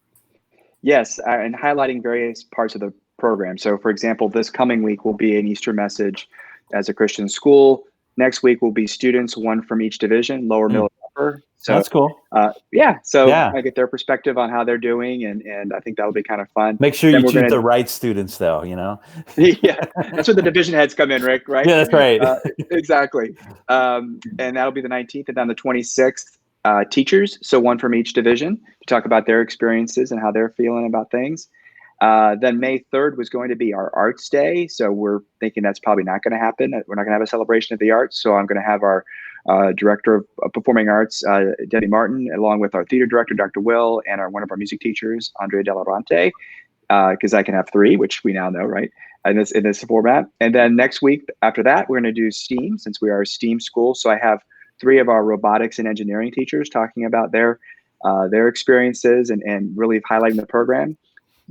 Yes, and highlighting various parts of the program. So, for example, this coming week will be an Easter message as a Christian school. Next week will be students, one from each division, lower, middle, upper. So that's cool. I get their perspective on how they're doing, and I think that'll be kind of fun. Make sure you choose the right students, though. Yeah, that's where the division heads come in, Rick. Right? Yeah, that's right. Exactly. And that'll be the 19th, and then the 26th, teachers. So one from each division to talk about their experiences and how they're feeling about things. Then May 3rd was going to be our Arts Day. So we're thinking that's probably not going to happen. We're not going to have a celebration of the arts. So I'm going to have our Director of Performing Arts, Debbie Martin, along with our theater director, Dr. Will, and one of our music teachers, Andrea Delarante, because I can have three, which we now know, right, in this format. And then next week after that, we're going to do STEAM, since we are a STEAM school. So I have three of our robotics and engineering teachers talking about their experiences and really highlighting the program.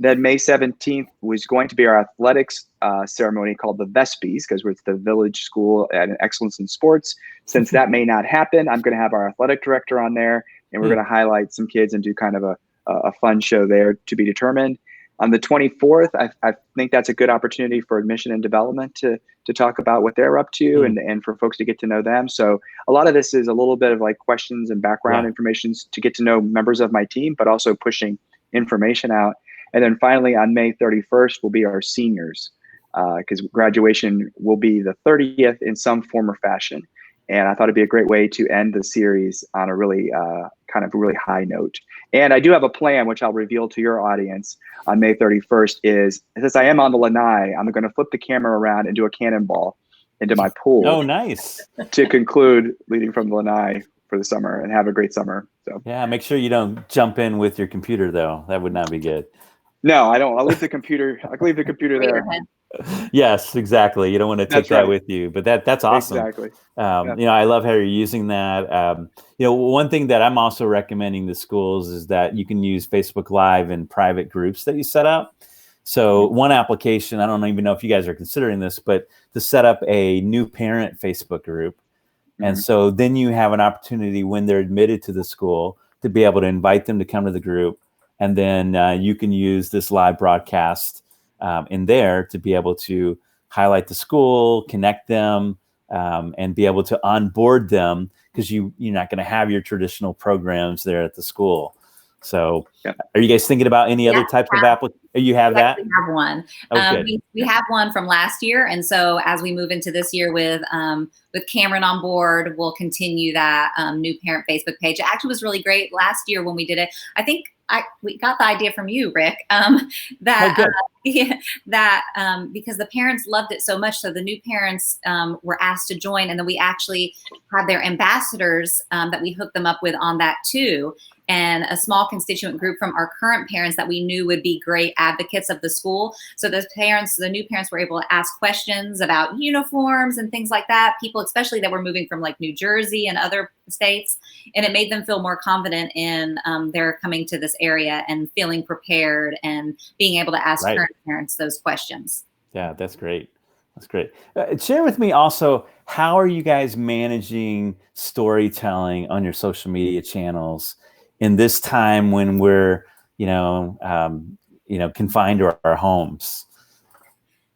Then May 17th was going to be our athletics ceremony called the Vespies, because it's the Village School and Excellence in Sports. Since that may not happen, I'm going to have our athletic director on there, and we're going to highlight some kids and do kind of a fun show there to be determined. On the 24th, I think that's a good opportunity for admission and development to talk about what they're up to and for folks to get to know them. So a lot of this is a little bit of like questions and background information to get to know members of my team, but also pushing information out. And then finally, on May 31st will be our seniors, because graduation will be the 30th in some form or fashion. And I thought it'd be a great way to end the series on a really kind of really high note. And I do have a plan, which I'll reveal to your audience on May 31st, is since I am on the lanai, I'm going to flip the camera around and do a cannonball into my pool. Oh, nice. To conclude leading from the lanai for the summer and have a great summer. So yeah, make sure you don't jump in with your computer, though. That would not be good. No, I don't. I'll leave the computer. I'll leave the computer there. Yes, exactly. You don't want to take that with you, but that's awesome. Exactly. You know, I love how you're using that. You know, one thing that I'm also recommending to schools is that you can use Facebook Live in private groups that you set up. So one application, I don't even know if you guys are considering this, but to set up a new parent Facebook group. And so then you have an opportunity when they're admitted to the school to be able to invite them to come to the group. And then you can use this live broadcast in there to be able to highlight the school, connect them, and be able to onboard them, because you're not going to have your traditional programs there at the school. So are you guys thinking about any other types of applications? You have that? We have one. We have one from last year. And so as we move into this year with Cameron on board, we'll continue that new parent Facebook page. It actually was really great last year when we did it. I think we got the idea from you, Rick, because the parents loved it so much. So the new parents were asked to join, and then we actually had their ambassadors that we hooked them up with on that too. And a small constituent group from our current parents that we knew would be great advocates of the school. So the new parents were able to ask questions about uniforms and things like that. People, especially that were moving from like New Jersey and other states. And it made them feel more confident in their coming to this area and feeling prepared and being able to ask current parents those questions. Yeah, that's great. That's great. Share with me also, how are you guys managing storytelling on your social media channels in this time when we're, confined to our homes?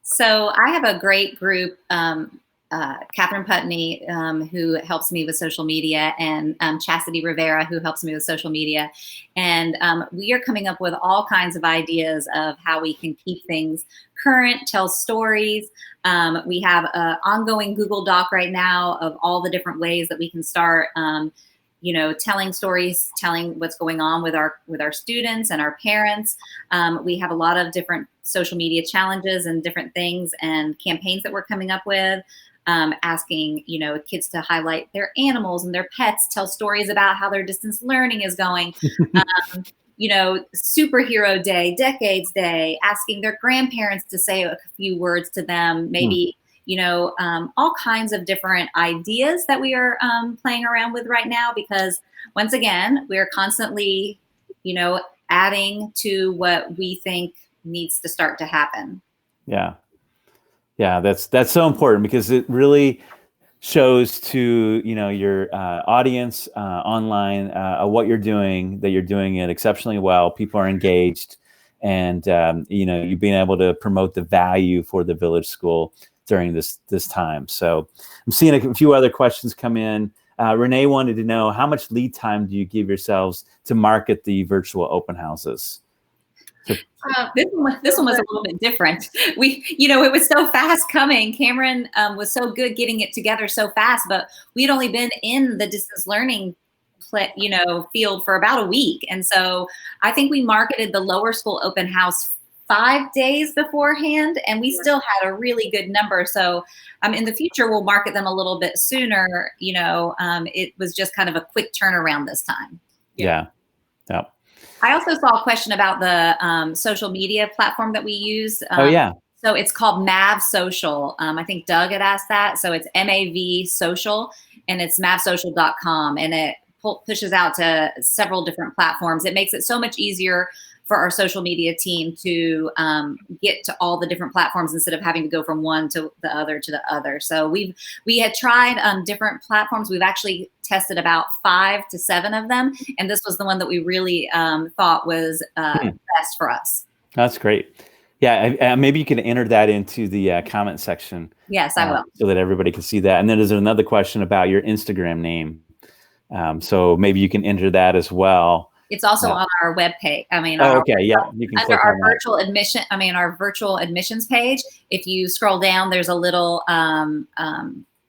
So I have a great group, Catherine Putney, who helps me with social media, and Chastity Rivera, who helps me with social media. And we are coming up with all kinds of ideas of how we can keep things current, tell stories. We have an ongoing Google Doc right now of all the different ways that we can start telling stories, telling what's going on with our students and our parents. We have a lot of different social media challenges and different things and campaigns that we're coming up with, asking, kids to highlight their animals and their pets, tell stories about how their distance learning is going. Superhero Day, Decades Day, asking their grandparents to say a few words to them, maybe all kinds of different ideas that we are playing around with right now, because once again, we're constantly, adding to what we think needs to start to happen. Yeah. Yeah, that's so important, because it really shows to, your audience online what you're doing, that you're doing it exceptionally well. People are engaged, and, you've been able to promote the value for the Village School during this time. So I'm seeing a few other questions come in. Renee wanted to know, how much lead time do you give yourselves to market the virtual open houses? This one was a little bit different. It was so fast coming. Cameron was so good getting it together so fast, but we'd only been in the distance learning field for about a week. And so I think we marketed the lower school open house 5 days beforehand, and we still had a really good number. So in the future, we'll market them a little bit sooner. It was just kind of a quick turnaround this time. Yeah. I also saw a question about the social media platform that we use. Oh, yeah. So it's called MAV Social. I think Doug had asked that. So it's MAV Social, and it's mavsocial.com, and it pushes out to several different platforms. It makes it so much easier for our social media team to get to all the different platforms instead of having to go from one to the other. So we had tried different platforms. We've actually tested about 5 to 7 of them, and this was the one that we really thought was best for us. That's great. Yeah, maybe you can enter that into the comment section. Yes, I will. So that everybody can see that. And then there's another question about your Instagram name. So maybe you can enter that as well. It's also on our webpage. You can under click our on that. virtual admission. Our virtual admissions page. If you scroll down, there's a little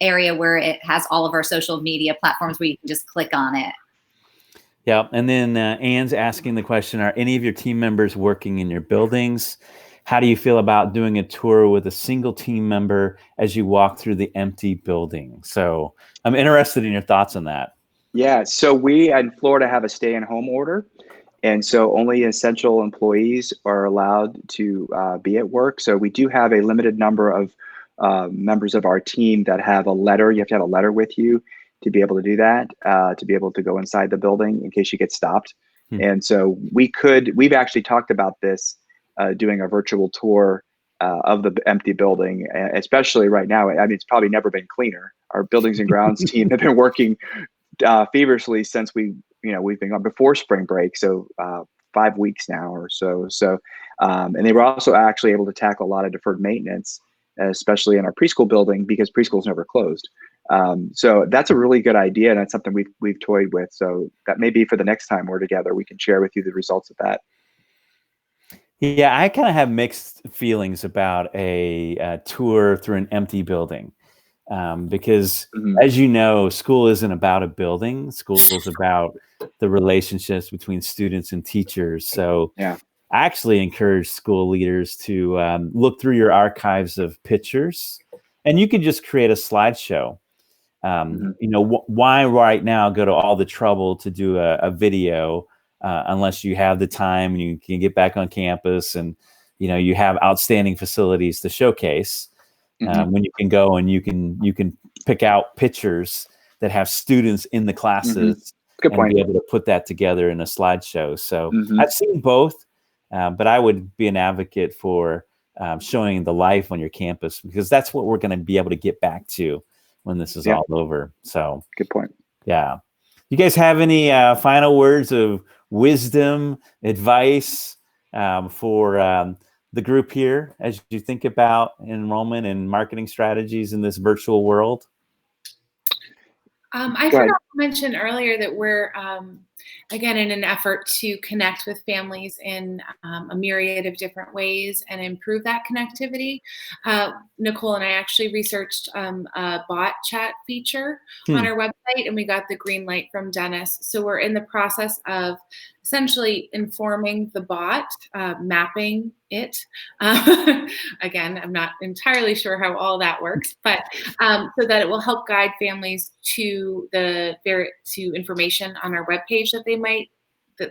area where it has all of our social media platforms where you can just click on it. Yeah, and then Ann's asking the question: are any of your team members working in your buildings? How do you feel about doing a tour with a single team member as you walk through the empty building? So I'm interested in your thoughts on that. Yeah, so we in Florida have a stay-at-home order, and so only essential employees are allowed to be at work. So we do have a limited number of members of our team that have a letter. You have to have a letter with you to be able to do that, to be able to go inside the building in case you get stopped. And so we've actually talked about this, doing a virtual tour of the empty building, especially right now. I mean, it's probably never been cleaner. Our buildings and grounds team have been working feverishly since we've been gone before spring break. So 5 weeks now or so. And they were also actually able to tackle a lot of deferred maintenance, especially in our preschool building, because preschool's never closed. So that's a really good idea, and that's something we've toyed with. So that may be for the next time we're together, we can share with you the results of that. Yeah, I kind of have mixed feelings about a tour through an empty building, because as you know, school isn't about a building. School is about the relationships between students and teachers. So I actually encourage school leaders to look through your archives of pictures, and you can just create a slideshow. Why right now go to all the trouble to do a video unless you have the time and you can get back on campus and you have outstanding facilities to showcase, when you can go and you can pick out pictures that have students in the classes and be able to put that together in a slideshow. So I've seen both, but I would be an advocate for showing the life on your campus, because that's what we're going to be able to get back to when this is all over. So good point. Yeah. You guys have any final words of wisdom, advice for the group here as you think about enrollment and marketing strategies in this virtual world? I forgot to mention earlier that we're, again, in an effort to connect with families in a myriad of different ways and improve that connectivity. Nicole and I actually researched a bot chat feature on our website, and we got the green light from Dennis. So we're in the process of essentially informing the bot, mapping it. Again, I'm not entirely sure how all that works, but so that it will help guide families to information on our webpage that they might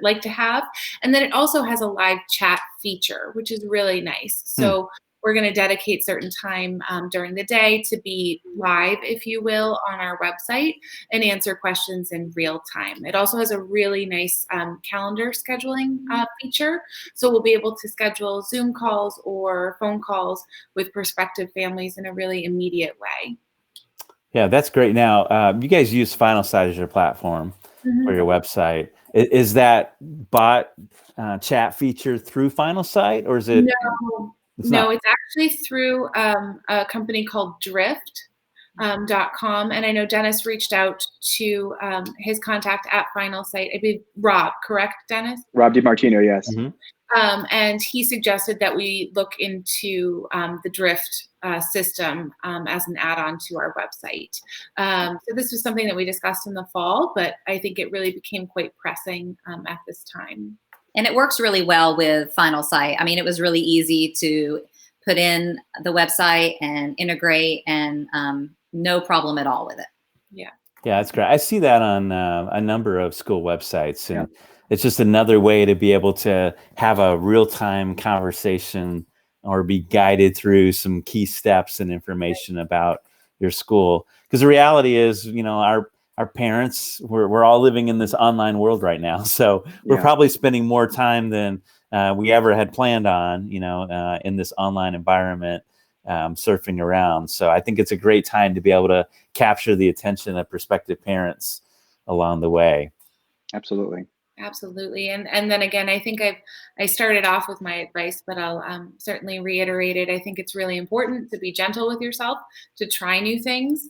like to have. And then it also has a live chat feature, which is really nice. So we're going to dedicate certain time during the day to be live, if you will, on our website and answer questions in real time. It also has a really nice calendar scheduling feature. So we'll be able to schedule Zoom calls or phone calls with prospective families in a really immediate way. Yeah, that's great. Now, you guys use Finalsite as your platform for your website. Is that bot chat feature through Finalsite, or is it? No, it's actually through a company called Drift.com. And I know Dennis reached out to his contact at Finalsite. I believe Rob, correct, Dennis? Rob DiMartino, yes. And he suggested that we look into the Drift system as an add-on to our website. So this was something that we discussed in the fall, but I think it really became quite pressing at this time. And it works really well with Final Site. I mean, it was really easy to put in the website and integrate, and no problem at all with it. Yeah. Yeah, that's great. I see that on a number of school websites, and it's just another way to be able to have a real-time conversation or be guided through some key steps and information about your school. Because the reality is, our parents, we're all living in this online world right now, so we're probably spending more time than we ever had planned on, in this online environment. Surfing around. So I think it's a great time to be able to capture the attention of prospective parents along the way. Absolutely. Absolutely. And then again, I think I started off with my advice, but I'll certainly reiterate it. I think it's really important to be gentle with yourself, to try new things.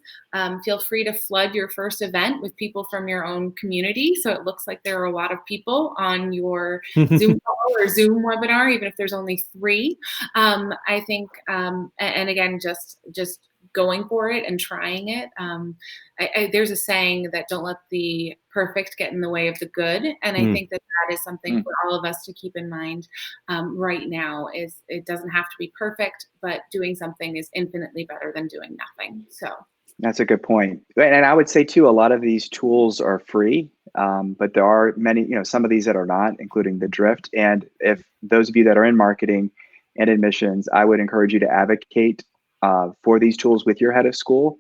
Feel free to flood your first event with people from your own community. So it looks like there are a lot of people on your Zoom call or Zoom webinar, even if there's only 3. I think, and again, just going for it and trying it. There's a saying that don't let the perfect get in the way of the good. And I think that is something for all of us to keep in mind right now. Is it doesn't have to be perfect, but doing something is infinitely better than doing nothing. So that's a good point. And I would say too, a lot of these tools are free, but there are many, some of these that are not, including the Drift. And if those of you that are in marketing and admissions, I would encourage you to advocate for these tools with your head of school.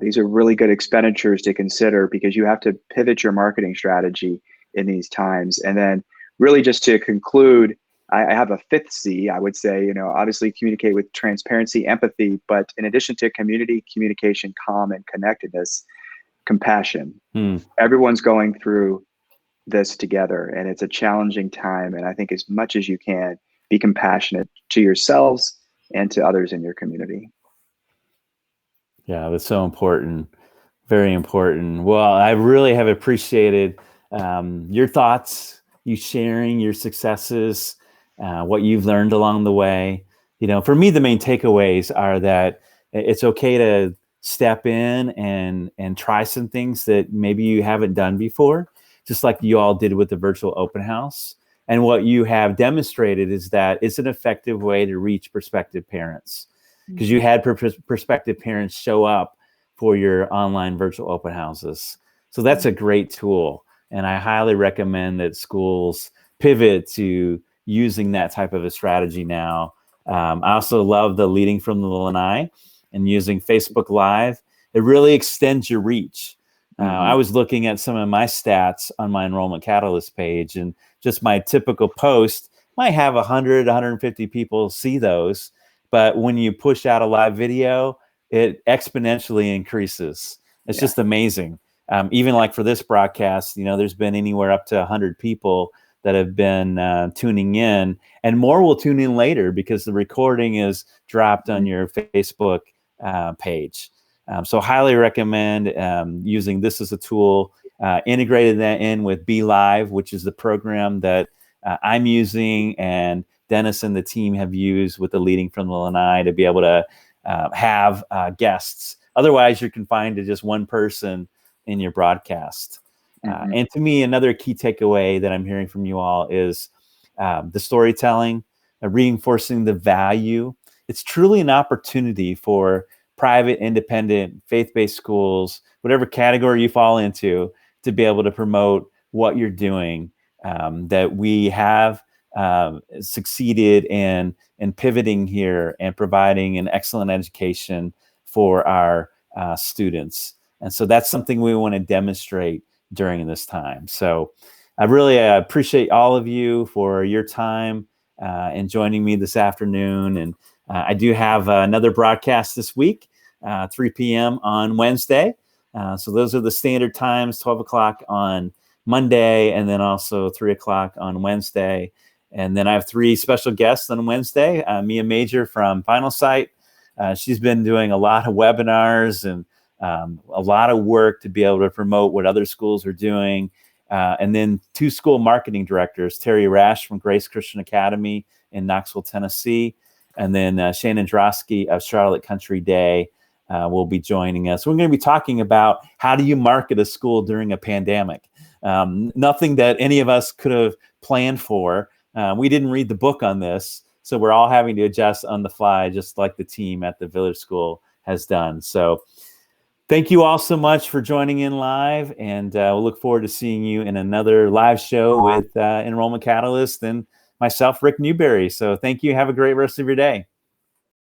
These are really good expenditures to consider, because you have to pivot your marketing strategy in these times. And then really just to conclude, I have a 5th C, I would say, obviously communicate with transparency, empathy, but in addition to community, communication, calm, and connectedness, compassion. Everyone's going through this together, and it's a challenging time. And I think as much as you can, be compassionate to yourselves and to others in your community. Yeah, that's so important. Very important. Well, I really have appreciated your thoughts, you sharing your successes, what you've learned along the way. For me, the main takeaways are that it's okay to step in and try some things that maybe you haven't done before, just like you all did with the virtual open house. And what you have demonstrated is that it's an effective way to reach prospective parents, because you had prospective parents show up for your online virtual open houses. So that's a great tool. And I highly recommend that schools pivot to using that type of a strategy now. I also love the leading from the lanai and using Facebook Live. It really extends your reach. I was looking at some of my stats on my Enrollment Catalyst page, and just my typical post might have 100, 150 people see those. But when you push out a live video, it exponentially increases. It's just amazing. Even like for this broadcast, there's been anywhere up to 100 people that have been tuning in, and more will tune in later because the recording is dropped on your Facebook page. So highly recommend using this as a tool, integrated that in with Be Live, which is the program that I'm using and Dennis and the team have used with the leading from the lanai to be able to have guests. Otherwise, you're confined to just one person in your broadcast. And to me, another key takeaway that I'm hearing from you all is the storytelling, reinforcing the value. It's truly an opportunity for private, independent, faith-based schools, whatever category you fall into, to be able to promote what you're doing, that we have succeeded in pivoting here and providing an excellent education for our students. And so that's something we want to demonstrate during this time. So I really appreciate all of you for your time and joining me this afternoon. And I do have another broadcast this week, 3 p.m. on Wednesday. So those are the standard times, 12 o'clock on Monday, and then also 3 o'clock on Wednesday. And then I have 3 special guests on Wednesday. Mia Major from Final Site. She's been doing a lot of webinars and a lot of work to be able to promote what other schools are doing. And then 2 school marketing directors, Terry Rash from Grace Christian Academy in Knoxville, Tennessee, and then Shannon Drosky of Charlotte Country Day will be joining us. We're going to be talking about how do you market a school during a pandemic. Nothing that any of us could have planned for. We didn't read the book on this, so we're all having to adjust on the fly, just like the team at the Village School has done. So thank you all so much for joining in live, and we'll look forward to seeing you in another live show with Enrollment Catalyst and myself, Rick Newberry. So thank you. Have a great rest of your day.